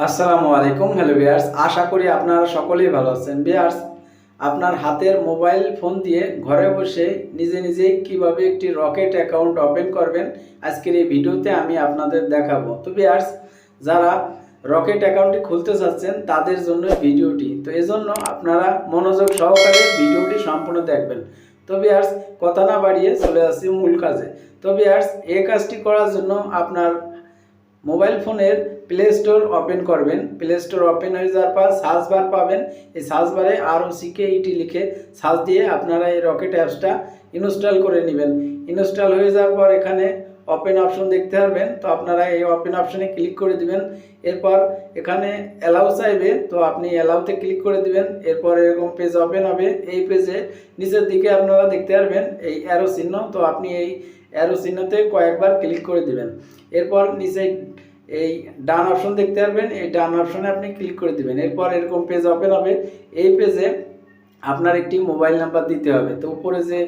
আসসালামু আলাইকুম। Hello viewers, আশা করি আপনারা সকলেই ভালো আছেন। ভিউয়ার্স, আপনার হাতের মোবাইল ফোন দিয়ে ঘরে বসে নিজে নিজেই কিভাবে একটি রকেট অ্যাকাউন্ট ওপেন করবেন আজকের এই ভিডিওতে আমি আপনাদের দেখাবো। তো ভিউয়ার্স, যারা রকেট অ্যাকাউন্টটি খুলতে চাচ্ছেন তাদের জন্য ভিডিওটি, তো এজন্য আপনারা মনোযোগ সহকারে ভিডিওটি সম্পূর্ণ দেখবেন। তো ভিউয়ার্স, কথা না বাড়িয়ে চলে আসছি মূল কাজে। তো ভিউয়ার্স, এই কাজটি করার জন্য আপনার মোবাইল ফোনের প্লে স্টোর ওপেন করবেন। প্লে স্টোর ওপেন হয়ে যাওয়ার পর সার্চ বার পাবেন। এই সার্চ বারে ROCKET লিখে সার্চ দিয়ে আপনারা এই রকেট অ্যাপসটা ইনস্টল করে নেবেন। ইনস্টল হয়ে যাওয়ার পর এখানে ওপেন অপশন দেখতে পারবেন, তো আপনারা এই ওপেন অপশনে ক্লিক করে দিবেন। এরপর এখানে অ্যালাউ চাইবে, তো আপনি অ্যালাউতে ক্লিক করে দিবেন। এরপর এরকম পেজ ওপেন হবে। এই পেজে নিচের দিকে আপনারা দেখতে পারবেন এই অ্যারো চিহ্ন, তো আপনি এই অ্যারো চিহ্নতে কয়েকবার ক্লিক করে দিবেন। এরপর নিচে এই ডান অপশন দেখতে পারবেন, এই ডান অপশনে আপনি ক্লিক করে দিবেন। এরপর এরকম পেজ ওপেন হবে। এই পেজে আপনার একটি মোবাইল নাম্বার দিতে হবে। তো উপরে যে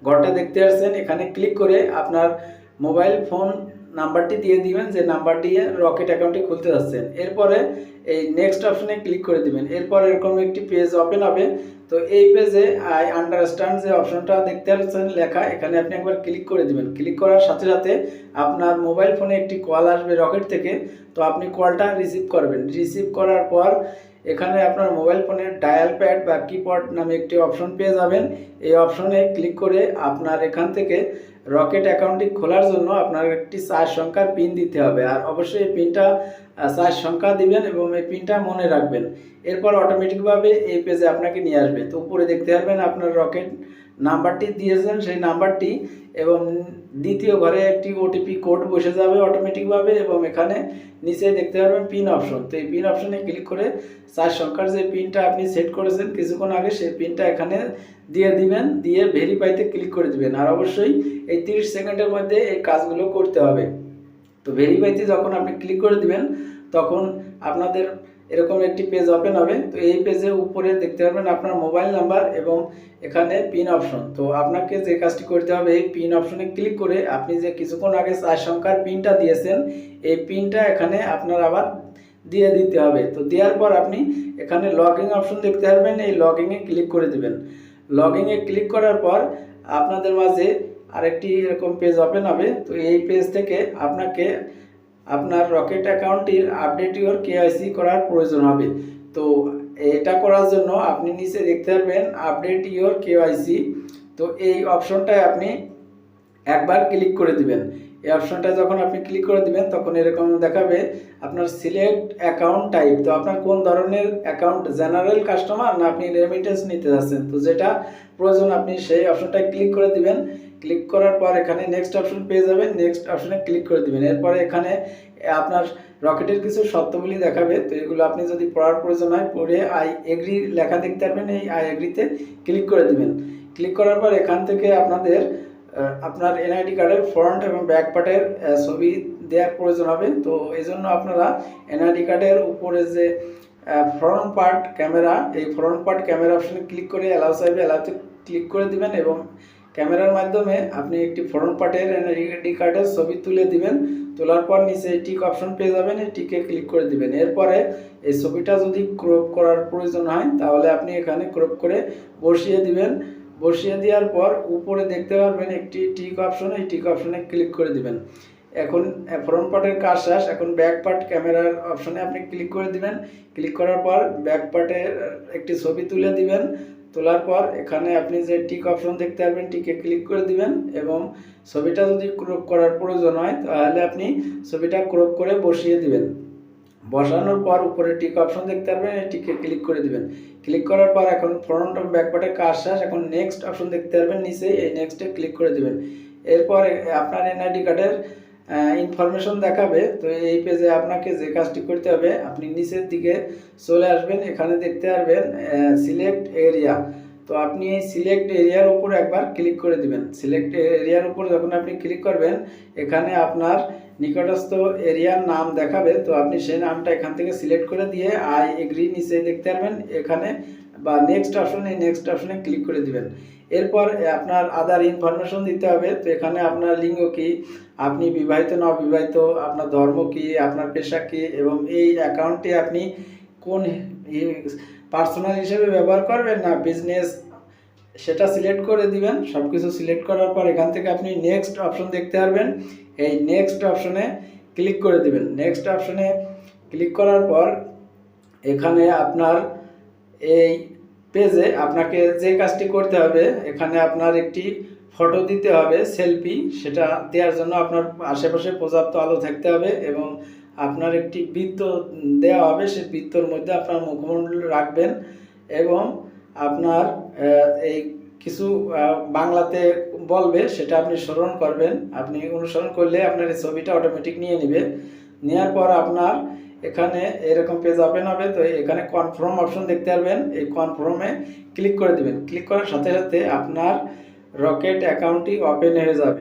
ঘরটা দেখতে পাচ্ছেন এখানে ক্লিক করে আপনার মোবাইল ফোন নাম্বারটি দিয়ে দিবেন, যে নাম্বার দিয়ে রকেট অ্যাকাউন্টটি খুলতে যাচ্ছেন। এরপরে এই নেক্সট অপশনে ক্লিক করে দিবেন। এরপর এরকম একটি পেজ ওপেন হবে। তো এই পেজে আই আন্ডারস্ট্যান্ড যে অপশনটা দেখতে পাচ্ছেন লেখা, এখানে আপনি একবার ক্লিক করে দিবেন। ক্লিক করার সাথে সাথে আপনার মোবাইল ফোনে একটি কল আসবে রকেট থেকে, তো আপনি কলটা রিসিভ করবেন। রিসিভ করার পর এখানে আপনার মোবাইল ফোনের ডায়াল প্যাড বা কিপ্যাড নামে একটি অপশন পেয়ে যাবেন। এই অপশনে ক্লিক করে আপনার এখান থেকে রকেট অ্যাকাউন্টটি খোলার জন্য আপনার একটি 4 সংখ্যার পিন দিতে হবে, আর অবশ্যই এই পিনটা 4 সংখ্যা দিবেন এবং এই পিনটা মনে রাখবেন। এরপর অটোমেটিকভাবে এই পেজে আপনাকে নিয়ে আসবে। তো উপরে দেখতে পারবেন আপনার রকেট নাম্বারটি দিয়েছেন সেই নাম্বারটি, এবং দ্বিতীয় ঘরে একটি OTP কোড বসে যাবে অটোমেটিকভাবে, এবং এখানে নিচে দেখতে পারবেন পিন অপশন। তো এই পিন অপশনে ক্লিক করে 4 সংখ্যার যে পিনটা আপনি সেট করেছেন কিছুক্ষণ আগে সেই পিনটা এখানে দিয়ে দিবেন, দিয়ে ভেরিফাইতে ক্লিক করে দিবেন। আর অবশ্যই এই 30 সেকেন্ডের মধ্যে এই কাজগুলো করতে হবে। তো ভেরিফাইতে যখন আপনি ক্লিক করে দিবেন তখন আপনাদের এরকম একটি পেজ ওপেন হবে। তো এই পেজে উপরে দেখতে পারবেন আপনার মোবাইল নাম্বার এবং এখানে পিন অপশন। তো আপনাকে যে কাজটি করতে হবে, এই পিন অপশনে ক্লিক করে আপনি যে কিছুক্ষণ আগে 4 সংখ্যার পিনটা দিয়েছেন এই পিনটা এখানে আপনার আবার দিয়ে দিতে হবে। তো দেওয়ার পর আপনি এখানে লগইন অপশন দেখতে পারবেন, এই লগইনে ক্লিক করে দিবেন। লগইনে ক্লিক করার পর আপনাদের মাঝে আরেকটি এরকম পেজ ওপেন হবে। তো এই পেজ থেকে আপনাকে আপনার রকেট অ্যাকাউন্টটির আপডেট ইওর KYC করার প্রয়োজন হবে। তো এটা করার জন্য আপনি নিচে দেখতে পারবেন আপডেট ইওর KYC। তো এই অপশনটায় আপনি একবার ক্লিক করে দিবেন। এই অপশনটা যখন আপনি ক্লিক করে দিবেন তখন এরকম দেখাবে আপনার সিলেক্ট অ্যাকাউন্ট টাইপ। তো আপনার কোন ধরনের অ্যাকাউন্ট, জেনারেল কাস্টমার না আপনি রেমিটেন্স নিতে যাচ্ছেন, তো যেটা প্রয়োজন আপনি সেই অপশনটায় ক্লিক করে দিবেন। ক্লিক করার পর এখানে নেক্সট অপশন পেয়ে যাবেন, নেক্সট অপশনে ক্লিক করে দিবেন। এরপরে এখানে আপনার রকেটের কিছু শর্তাবলী দেখাবে, তো এগুলো আপনি যদি পড়ার প্রয়োজন হয় পড়ে আই এগ্রি লেখা দেখতে পারবেন, এই আই এগ্রিতে ক্লিক করে দিবেন। ক্লিক করার পর এখান থেকে আপনার NID কার্ডের ফ্রন্ট এবং ব্যাক পার্টের ছবি দেওয়ার প্রয়োজন হবে। তো এই জন্য আপনারা NID কার্ডের উপরে যে ফ্রন্ট পার্ট ক্যামেরা, এই ফ্রন্ট পার্ট ক্যামেরা অপশনে ক্লিক করে অ্যালাউ চাইবে, অ্যালাউতে ক্লিক করে দিবেন এবং ক্যামেরার মাধ্যমে আপনি একটি ফ্রন্ট পার্টের NID কার্ডের ছবি তুলে দিবেন। তোলার পর নিচে টিক অপশন পেয়ে যাবেন, এই টিকে ক্লিক করে দিবেন। এরপরে এই ছবিটা যদি ক্রপ করার প্রয়োজন হয় তাহলে আপনি এখানে ক্রপ করে বসিয়ে দিবেন। বসিয়ে দেওয়ার পর উপরে দেখতে পারবেন একটি টিক অপশন, এই টিক অপশনে ক্লিক করে দিবেন। এখন ফ্রন্ট পার্টের কাজ শেষ, এখন ব্যাক পার্ট ক্যামেরার অপশনে আপনি ক্লিক করে দিবেন। ক্লিক করার পর ব্যাক পার্টের একটি ছবি তুলে দিবেন। তোলার পর এখানে আপনি যে টিক অপশন দেখতে পারবেন টিকে ক্লিক করে দিবেন, এবং ছবিটা যদি ক্রপ করার প্রয়োজন হয় তাহলে আপনি ছবিটা ক্রপ করে বসিয়ে দিবেন। বসানোর পর উপরে টিক অপশন দেখতে পারবেন, এই টিকে ক্লিক করে দিবেন। ক্লিক করার পর এখন ফ্রন্ট এবং ব্যাক পার্টের কাজ শেষ, এখন নেক্সট অপশন দেখতে পারবেন নিচে, এই নেক্সটে ক্লিক করে দিবেন। এরপর আপনার NID কার্ডের ইনফরমেশন দেখাবে। তো এই পেজে আপনাকে যে কাজটি করতে হবে, আপনি নিচের দিকে চলে আসবেন, এখানে দেখতে পারবেন সিলেক্ট এরিয়া। তো আপনি এই সিলেক্ট এরিয়ার উপর একবার ক্লিক করে দিবেন। সিলেক্ট এরিয়ার উপর যখন আপনি ক্লিক করবেন এখানে আপনার নিকটস্থ এরিয়ার নাম দেখাবে। তো আপনি সেই নামটা এখান থেকে সিলেক্ট করে দিয়ে আই এগ্রি নিচে দেখতে পারবেন এখানে বা নেক্সট অপশনে ক্লিক করে দিবেন। এরপর আপনার আদার ইনফরমেশন দিতে হবে। তো এখানে আপনার লিঙ্গ কি, আপনি বিবাহিত না অবিবাহিত, আপনার ধর্ম কি, আপনার পেশা কি, এবং এই অ্যাকাউন্টটি আপনি কোন পার্সোনাল হিসেবে ব্যবহার করবেন না বিজনেস, সেটা সিলেক্ট করে দিবেন। সব কিছু সিলেক্ট করার পর এখান থেকে আপনি নেক্সট অপশন দেখতে পারবেন। এই নেক্সট অপশনে ক্লিক করে দিবেন। নেক্সট অপশনে ক্লিক করার পর এখানে আপনার এই পেজে আপনাকে যে কাজটি করতে হবে, এখানে আপনার একটি ফটো দিতে হবে সেলফি। সেটা দেওয়ার জন্য আপনার আশেপাশে পর্যাপ্ত আলো থাকতে হবে এবং আপনার একটি বৃত্ত দেওয়া হবে। সেই বৃত্তর মধ্যে আপনার মুখমণ্ডল রাখবেন এবং আপনার এই কিছু বাংলাতে বলবে, সেটা আপনি স্মরণ করবেন। আপনি অনুসরণ করলে আপনার এই ছবিটা অটোমেটিক নিয়ে নেবে। নেওয়ার পর আপনার এখানে এরকম পেজ ওপেন হবে। তো এখানে কনফার্ম অপশন দেখতে পারবেন। এই কনফার্মে ক্লিক করে দিবেন। ক্লিক করার সাথে সাথে আপনার রকেট অ্যাকাউন্টটি ওপেন হয়ে যাবে।